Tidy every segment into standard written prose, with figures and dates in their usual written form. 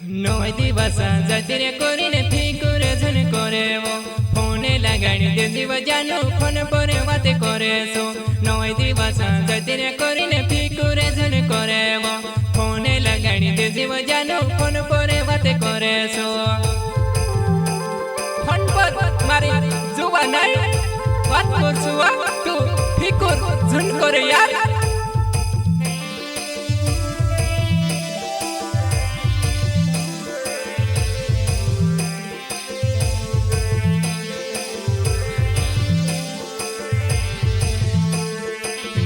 नय दिवस जतिरे करीने फिकुरे झन करे वो फोने लगाड़ी दे दिव जानू फोन पर बाते करे सो नय दिवस जतिरे करीने फिकुरे झन करे वो फोने लगाड़ी दे दिव जानू फोन पर बाते करे सो फोन पर मारी जुवा नाय बात करछुआ तू फिकुर झन करे यार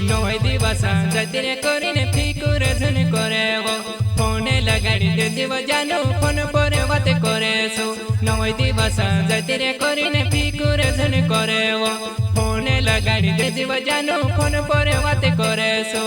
नय दिवस जतिरे करीने फिकुर झन करे वो फोने लगाड़ी दे दिव जानू फोन पर बात करे सो नय दिवस जतिरे करीने फिकुर झन करे वो फोने लगाड़ी दे दिव जानू फोन पर बात करे सो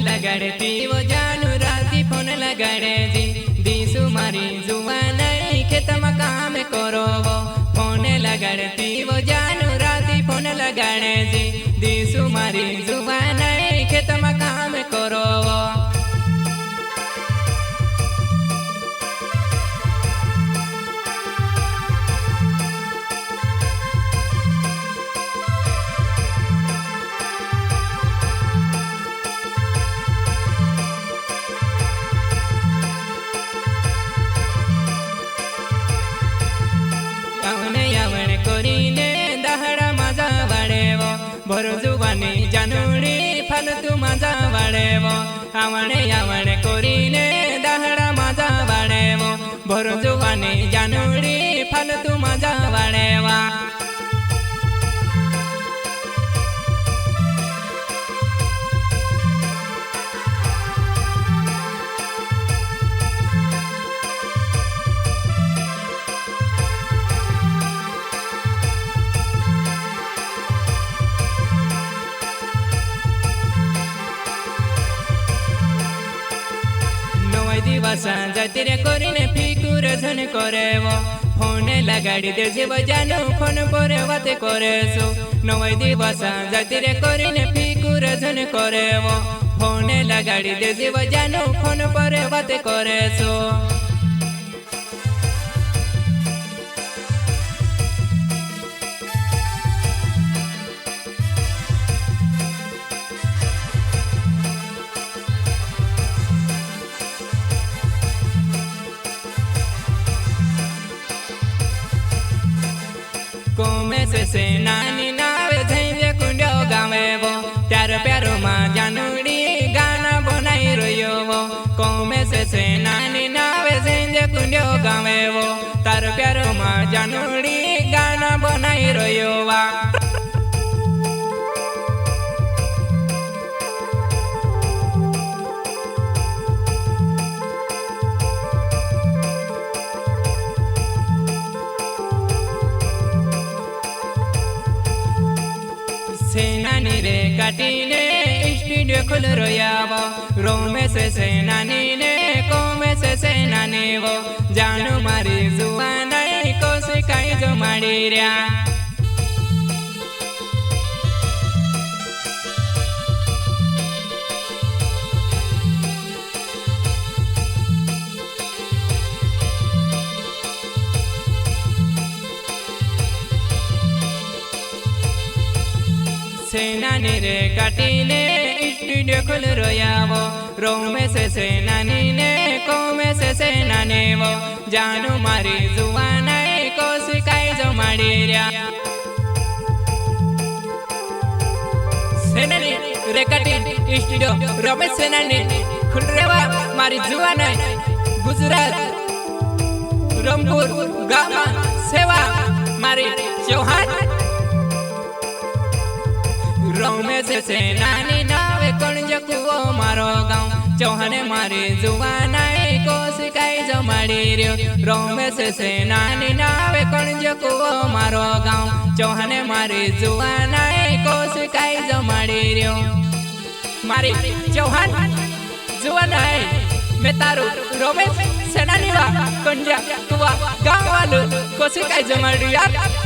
लगाड़े पीव जानू राती फोन लगाड़े जी दीसु मारी जुआ नहीं खेत में काम करो वो फोन लगाड़े पीव जानू राती फोन लगाड़े जी दीसु मारी जुआ नहीं खेत में काम करो वो करीने दहड़ा मजा वाड़ेवो भर जुबानी जानूरी फालतू मजा वाड़ेवो आवणे आवणे करीने दहड़ा मजा वाड़ेवो भर जुबानी जानूरी फालतू मजा वाड़ेवा दिवस जतिरे करीने फिकुर झन करे वो फोने लगाड़ी दे दिव जानू फोन पर बात करे सो नय दिवस जतिरे करीने फिकुर झन करे वो फोने लगाड़ी दे दिव जानू फोन पर बात करे सो कोमे से नानी नावे झैंजे कुंडो गावे वो त्यार प्यारो माँ जानूरी गाना बनाई रहियो वो कोमे से नानी नावे झैंजे कुंडो गावे वो तार प्यारो माँ जानूरी गाना बनाई रहियो वा सेनानी रे काटीने स्टूडियो खुल रोयावो रोमे से सेनानी ने कोमे से सेनानी वो जानू मारी जुआ नहीं को सिखाई जो मारी रिया सेनानी रे काटीने स्टूडियो खुल रोयावो रोमे से सेनानी ने कोमे से सेनानी वो जानू मारी जुआ नहीं को सिखाई जो मारी रिया सेनानी रे काटी स्टूडियो रोमे सेनानी खुल रेवा मारी जुआ नहीं गुजरात रामपुर गामा सेवा मारी चौहान रोमे से नानी नावे कणजकुओ मारो गाँव चौहाने मारी जुआ नहीं को सिखाई जो मारी रियो रोमे से नानी नावे कणजकुओ मारो गाँव चौहाने मारी जुआ नहीं को सिखाई जो मारी रियो मारी चौहान जुआ नहीं मैं तारू रोबे सेनानीवा कंजा तुवा गाँव वालों कोसी काय जमाड़ी यार